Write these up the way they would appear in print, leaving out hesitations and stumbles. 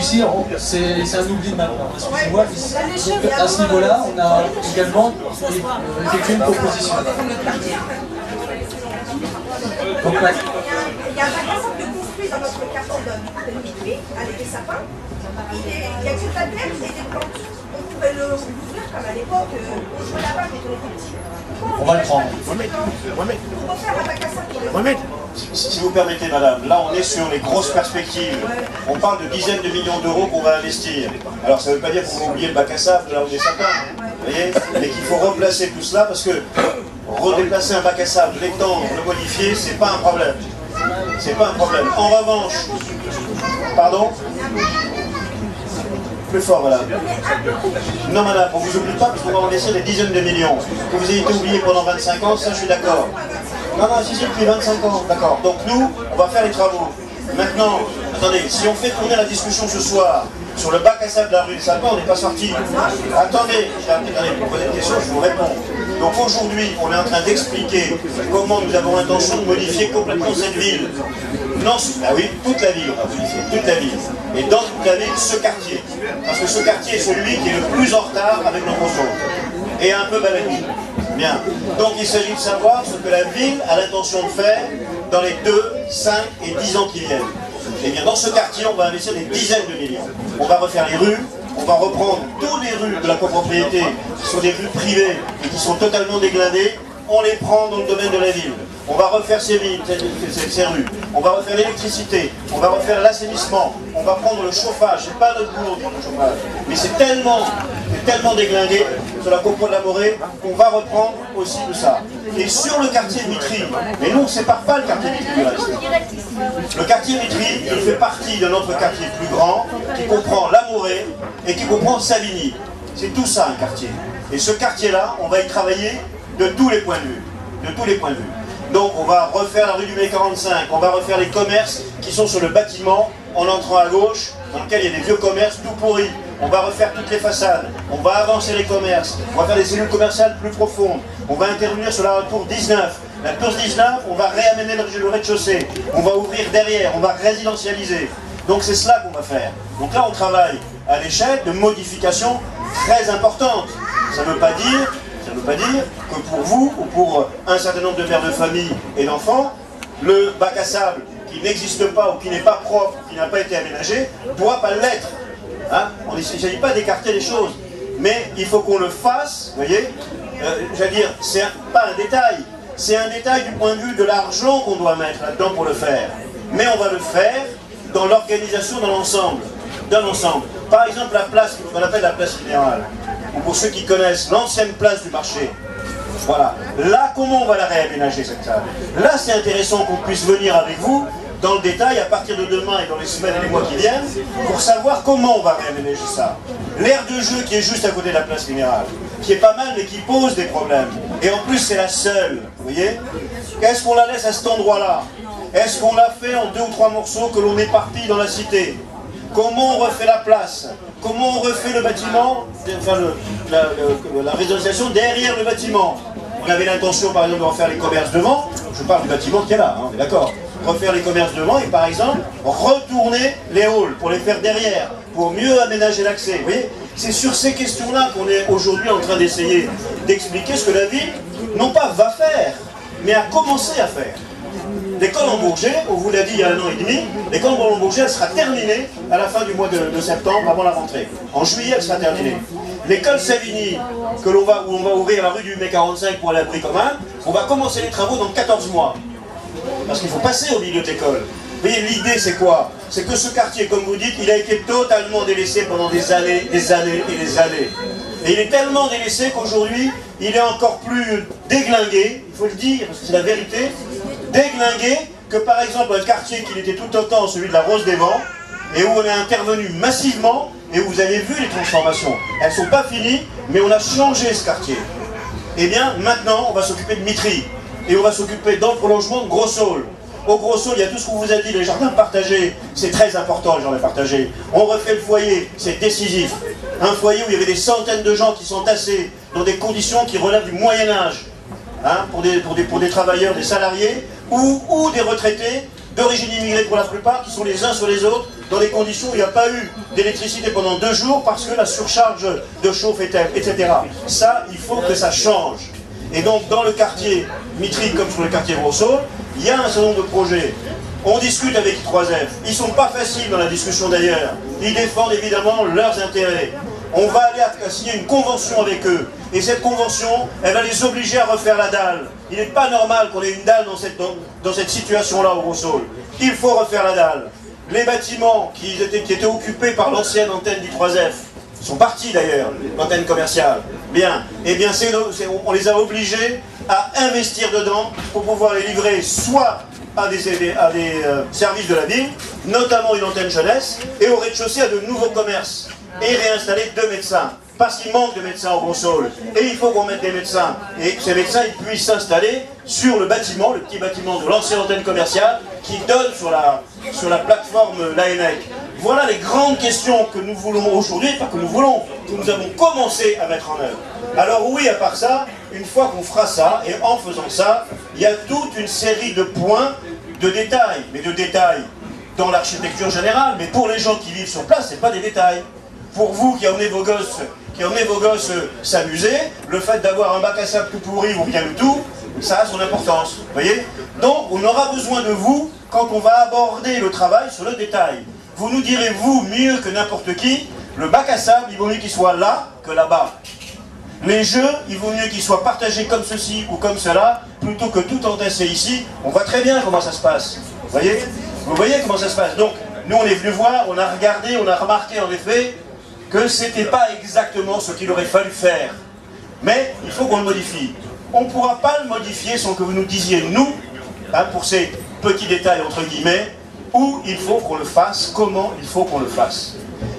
ici, c'est un oubli maintenant. Excusez-moi, donc à ce niveau-là, on a également effectué une proposition. Donc, il y a un magasin de construit dans notre quartier de Mitry, avec des sapins. Il y a toute la terre et des plantes. On pourrait l'ouvrir comme à l'époque, on jouait là-bas quand on était petit. on va le prendre. Pour refaire un bac à sable pour les Si vous permettez, madame, là on est sur les grosses perspectives. On parle de dizaines de millions d'euros qu'on va investir. Alors ça ne veut pas dire qu'on va oublier le bac à sable là où des sapins, vous voyez, mais qu'il faut replacer tout cela parce que redéplacer un bac à sable, l'étendre, le modifier, c'est pas un problème. C'est pas un problème. En revanche, pardon, plus fort, madame. Non, madame, on ne vous oublie pas parce qu'on va en laisser des dizaines de millions. Que vous ayez été oublié pendant 25 ans, ça je suis d'accord. Non, si, depuis 25 ans, d'accord. Donc nous, on va faire les travaux. Maintenant, attendez, si on fait tourner la discussion ce soir sur le bac à sable de la rue de Sapin, on n'est pas sorti. Attendez, vous posez une question, je vous réponds. Donc aujourd'hui, on est en train d'expliquer comment nous avons l'intention de modifier complètement cette ville. Non, ah oui, toute la ville, on va modifier, toute la ville. Et dans toute la ville, ce quartier. Parce que ce quartier est celui qui est le plus en retard avec le Rosso. Et un peu baladé. Bien. Donc il s'agit de savoir ce que la ville a l'intention de faire dans les 2, 5 et 10 ans qui viennent. Et bien dans ce quartier, on va investir des dizaines de millions. On va refaire les rues, on va reprendre toutes les rues de la copropriété qui sont des rues privées et qui sont totalement dégradées, on les prend dans le domaine de la ville. On va refaire ces rues, on va refaire l'électricité, on va refaire l'assainissement, on va prendre le chauffage, c'est pas notre boulot de prendre le chauffage, mais c'est tellement déglingué sur la copro de la Morée qu'on va reprendre aussi tout ça. Et sur le quartier de Mitry, mais nous on ne sépare pas le quartier de Mitry du reste. Le quartier de Mitry, il fait partie d'un autre quartier plus grand qui comprend la Morée et qui comprend Savigny. C'est tout ça un quartier. Et ce quartier-là, on va y travailler de tous les points de vue. De tous les points de vue. Donc on va refaire la rue du Mai 45, on va refaire les commerces qui sont sur le bâtiment en entrant à gauche, dans lequel il y a des vieux commerces tout pourris. On va refaire toutes les façades, on va avancer les commerces, on va faire des cellules commerciales plus profondes, on va intervenir sur la tour 19. La tour 19, on va réaménager le rez-de-chaussée, on va ouvrir derrière, on va résidentialiser. Donc c'est cela qu'on va faire. Donc là on travaille à l'échelle de modifications très importantes. Ça ne veut pas dire que pour vous ou pour un certain nombre de mères de famille et d'enfants, le bac à sable qui n'existe pas ou qui n'est pas propre, qui n'a pas été aménagé, ne doit pas l'être. Hein, il ne s'agit pas d'écarter les choses, mais il faut qu'on le fasse, vous voyez, j'allais dire, c'est pas un détail, c'est un détail du point de vue de l'argent qu'on doit mettre là-dedans pour le faire. Mais on va le faire dans l'organisation, dans l'ensemble. Par exemple, la place, qu'on appelle la place générale, ou pour ceux qui connaissent l'ancienne place du marché. Voilà. Là, comment on va la réaménager cette salle? Là, c'est intéressant qu'on puisse venir avec vous dans le détail à partir de demain et dans les semaines et les mois qui viennent pour savoir comment on va réaménager ça. L'aire de jeu qui est juste à côté de la place générale, qui est pas mal mais qui pose des problèmes. Et en plus, c'est la seule, vous voyez? Est-ce qu'on la laisse à cet endroit-là? Est-ce qu'on la fait en 2 ou 3 morceaux que l'on éparpille dans la cité? Comment on refait la place? Comment on refait le bâtiment, enfin la réalisation derrière le bâtiment? On avait l'intention par exemple de refaire les commerces devant, je parle du bâtiment qui est là, hein, d'accord? Refaire les commerces devant et par exemple retourner les halls pour les faire derrière, pour mieux aménager l'accès. Vous voyez, c'est sur ces questions-là qu'on est aujourd'hui en train d'essayer d'expliquer ce que la ville, non pas va faire, mais a commencé à faire. L'école en Bourget, on vous l'a dit il y a 1 an et demi, l'école en Bourget, elle sera terminée à la fin du mois de septembre, avant la rentrée. En juillet, elle sera terminée. L'école Savigny, où on va ouvrir la rue du Mai 45 pour l'abri commun, on va commencer les travaux dans 14 mois. Parce qu'il faut passer au milieu de l'école. Vous voyez, l'idée c'est quoi? C'est que ce quartier, comme vous dites, il a été totalement délaissé pendant des années et des années. Et il est tellement délaissé qu'aujourd'hui, il est encore plus déglingué, il faut le dire, parce que c'est la vérité, déglingué que par exemple un quartier qui était tout autant celui de la Rose des Vents, et où on est intervenu massivement, et où vous avez vu les transformations. Elles ne sont pas finies, mais on a changé ce quartier. Et bien maintenant, on va s'occuper de Mitry, et on va s'occuper dans le prolongement de Gros-Saulx. Au Gros-Saulx, il y a tout ce qu'on vous a dit, les jardins partagés, c'est très important les jardins partagés. On refait le foyer, c'est décisif. Un foyer où il y avait des centaines de gens qui sont tassés dans des conditions qui relèvent du Moyen-Âge. Hein, pour des travailleurs, des salariés, ou des retraités d'origine immigrée pour la plupart, qui sont les uns sur les autres, dans des conditions où il n'y a pas eu d'électricité pendant 2 jours parce que la surcharge de chauffe est telle, etc. Ça, il faut que ça change. Et donc, dans le quartier Mitry, comme sur le quartier Brosseau, il y a un certain nombre de projets. On discute avec I3F. Ils ne sont pas faciles dans la discussion d'ailleurs. Ils défendent évidemment leurs intérêts. On va aller à signer une convention avec eux. Et cette convention, elle va les obliger à refaire la dalle. Il n'est pas normal qu'on ait une dalle dans cette situation-là au Brosseau. Il faut refaire la dalle. Les bâtiments qui étaient occupés par l'ancienne antenne d'I3F sont partis d'ailleurs, l'antenne commerciale. Bien. Eh bien, on les a obligés à investir dedans pour pouvoir les livrer soit à des services de la ville, notamment une antenne jeunesse, et au rez-de-chaussée à de nouveaux commerces, et réinstaller 2 médecins. Parce qu'il manque de médecins au Brosseau. Et il faut qu'on mette des médecins. Et que ces médecins ils puissent s'installer sur le bâtiment, le petit bâtiment de l'ancienne antenne commerciale, qui donne sur la plateforme l'ANEC. Voilà les grandes questions que nous voulons aujourd'hui, pas que nous avons commencé à mettre en œuvre. Alors oui, à part ça, une fois qu'on fera ça, et en faisant ça, il y a toute une série de points, de détails, mais de détails dans l'architecture générale, mais pour les gens qui vivent sur place, c'est pas des détails. Pour vous qui emmenez vos gosses s'amuser, le fait d'avoir un bac à sable tout pourri ou rien du tout, ça a son importance. Vous voyez? Donc on aura besoin de vous quand on va aborder le travail sur le détail. Vous nous direz, vous, mieux que n'importe qui, le bac à sable, il vaut mieux qu'il soit là que là-bas. Les jeux, il vaut mieux qu'ils soient partagés comme ceci ou comme cela, plutôt que tout entassé ici. On voit très bien comment ça se passe. Vous voyez comment ça se passe. Donc, nous on est venu voir, on a regardé, on a remarqué en effet que c'était pas exactement ce qu'il aurait fallu faire. Mais il faut qu'on le modifie. On ne pourra pas le modifier sans que vous nous disiez, nous, hein, pour ces petits détails entre guillemets, où il faut qu'on le fasse, comment il faut qu'on le fasse.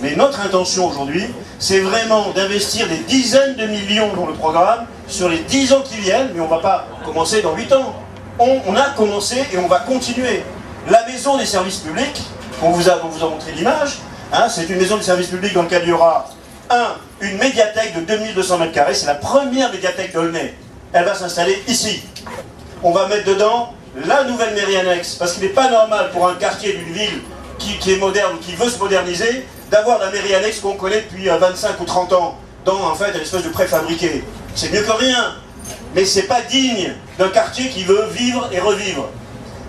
Mais notre intention aujourd'hui, c'est vraiment d'investir des dizaines de millions dans le programme sur les 10 ans qui viennent, mais on ne va pas commencer dans 8 ans. On a commencé et on va continuer. La maison des services publics, on vous a montré l'image, hein, c'est une maison des services publics dans laquelle il y aura une médiathèque de 2200 m², c'est la première médiathèque d'Aulnay. Elle va s'installer ici. On va mettre dedans la nouvelle mairie annexe, parce qu'il n'est pas normal pour un quartier d'une ville qui est moderne, qui veut se moderniser, d'avoir la mairie annexe qu'on connaît depuis 25 ou 30 ans, dans en fait une espèce de préfabriqué. C'est mieux que rien, mais c'est pas digne d'un quartier qui veut vivre et revivre.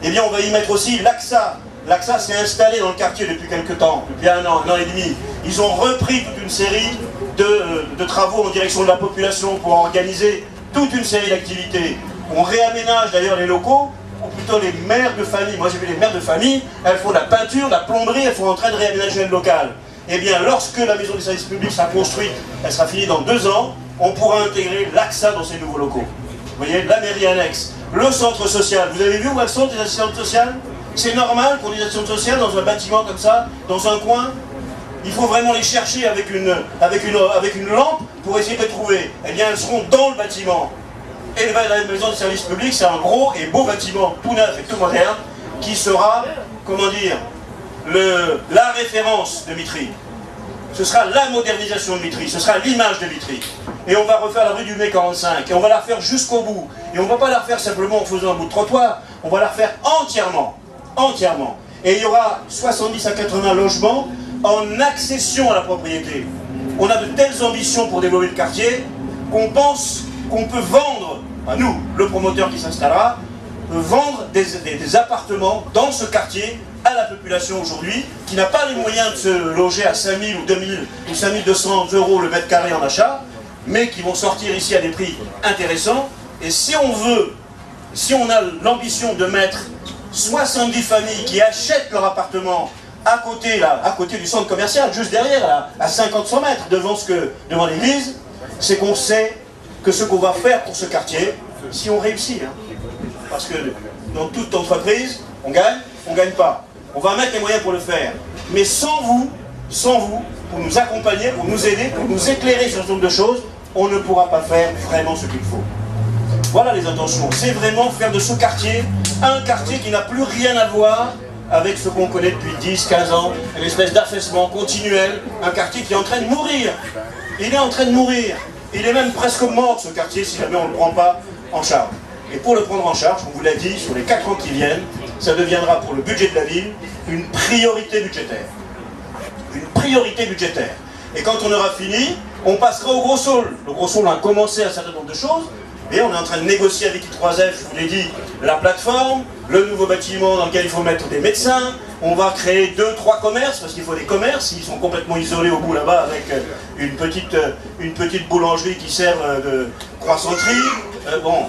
Eh bien on va y mettre aussi l'AXA. L'AXA s'est installé dans le quartier depuis quelques temps, depuis un an et demi. Ils ont repris toute une série de travaux en direction de la population pour organiser toute une série d'activités. On réaménage d'ailleurs les locaux, ou plutôt les mères de famille. Moi j'ai vu les mères de famille, elles font de la peinture, de la plomberie, elles sont en train de réaménager le local. Eh bien lorsque la maison des services publics sera construite, elle sera finie dans 2 ans, on pourra intégrer l'AXA dans ces nouveaux locaux. Vous voyez, la mairie annexe, le centre social. Vous avez vu où elles sont les assistantes sociales? C'est normal qu'on ait des assistantes sociales dans un bâtiment comme ça, dans un coin? Il faut vraiment les chercher avec une lampe pour essayer de les trouver. Eh bien elles seront dans le bâtiment. Et la maison des services publics, c'est un gros et beau bâtiment, tout neuf et tout moderne, qui sera, comment dire, la référence de Mitry. Ce sera la modernisation de Mitry, ce sera l'image de Mitry. Et on va refaire la rue du Mai 45, et on va la refaire jusqu'au bout. Et on ne va pas la refaire simplement en faisant un bout de trottoir, on va la refaire entièrement. Entièrement. Et il y aura 70 à 80 logements en accession à la propriété. On a de telles ambitions pour développer le quartier qu'on pense qu'on peut vendre, à nous, le promoteur qui s'installera, vendre des appartements dans ce quartier à la population aujourd'hui, qui n'a pas les moyens de se loger à 5 000 ou 2 000 ou 5 200 € le mètre carré en achat, mais qui vont sortir ici à des prix intéressants. Et si on a l'ambition de mettre 70 familles qui achètent leur appartement à côté du centre commercial, juste derrière, à 50-100 mètres, devant l'église, c'est qu'on sait que ce qu'on va faire pour ce quartier, si on réussit, hein, parce que dans toute entreprise, on gagne pas. On va mettre les moyens pour le faire. Mais sans vous, pour nous accompagner, pour nous aider, pour nous éclairer sur ce nombre de choses, on ne pourra pas faire vraiment ce qu'il faut. Voilà les intentions. C'est vraiment faire de ce quartier un quartier qui n'a plus rien à voir avec ce qu'on connaît depuis 10-15 ans, une espèce d'affaissement continuel, un quartier qui est en train de mourir. Il est en train de mourir. Il est même presque mort, ce quartier, si jamais on ne le prend pas en charge. Et pour le prendre en charge, on vous l'a dit, sur les 4 ans qui viennent, ça deviendra pour le budget de la ville une priorité budgétaire. Une priorité budgétaire. Et quand on aura fini, on passera au Gros Saule. Le Gros Saule a commencé un certain nombre de choses, et on est en train de négocier avec I3F, je vous l'ai dit, la plateforme, le nouveau bâtiment dans lequel il faut mettre des médecins. On va créer 2-3 commerces, parce qu'il faut des commerces, ils sont complètement isolés au bout là-bas, avec une petite boulangerie qui sert de croissanterie. Bon,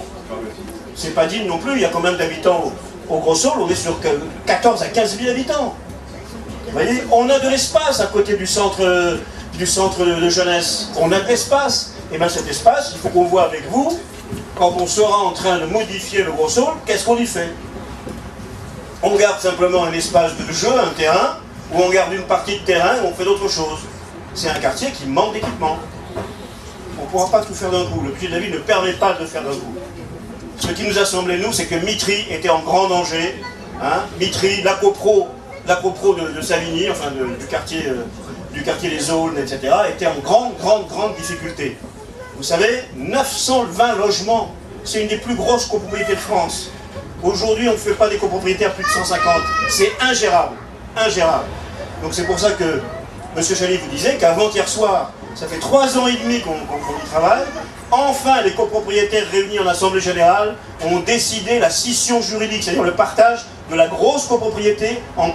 c'est pas digne non plus, il y a quand même d'habitants au Gros Saule, on est sur 14 à 15 000 habitants. Vous voyez, on a de l'espace à côté du centre de jeunesse. On a de l'espace. Et bien cet espace, il faut qu'on voit avec vous, quand on sera en train de modifier le Gros Saule, qu'est-ce qu'on y fait? On garde simplement un espace de jeu, un terrain, ou on garde une partie de terrain et on fait d'autres choses. C'est un quartier qui manque d'équipement. On ne pourra pas tout faire d'un coup. Le budget de la ville ne permet pas de le faire d'un coup. Ce qui nous a semblé, nous, c'est que Mitry était en grand danger. Hein. Mitry, la copro de Savigny, enfin du quartier des Aulnes, etc., était en grande difficulté. Vous savez, 920 logements, c'est une des plus grosses copropriétés de France. Aujourd'hui, on ne fait pas des copropriétés à plus de 150. C'est ingérable. Ingérable. Donc c'est pour ça que M. Chaly vous disait qu'avant-hier soir, ça fait 3 ans et demi qu'on y travaille. Enfin, les copropriétaires réunis en Assemblée Générale ont décidé la scission juridique, c'est-à-dire le partage de la grosse copropriété en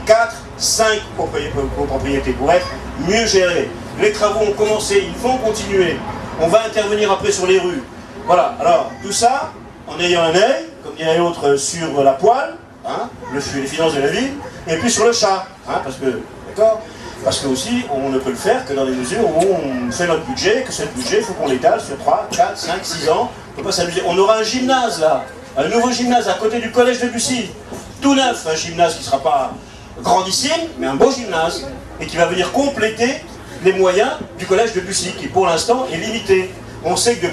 4-5 copropriétés pour être mieux gérées. Les travaux ont commencé, ils vont continuer. On va intervenir après sur les rues. Voilà, alors tout ça, en ayant un œil, comme dirait l'autre, sur la poêle, hein, les finances de la ville, et puis sur le chat, hein, parce que, d'accord ? Parce que aussi, on ne peut le faire que dans les mesures où on fait notre budget, que ce budget, il faut qu'on l'étale sur 3, 4, 5, 6 ans. On ne peut pas s'amuser. On aura un gymnase là, un nouveau gymnase à côté du collège de Bussy. Tout neuf, un gymnase qui ne sera pas grandissime, mais un beau gymnase, et qui va venir compléter les moyens du collège de Bussy, qui pour l'instant est limité. On sait que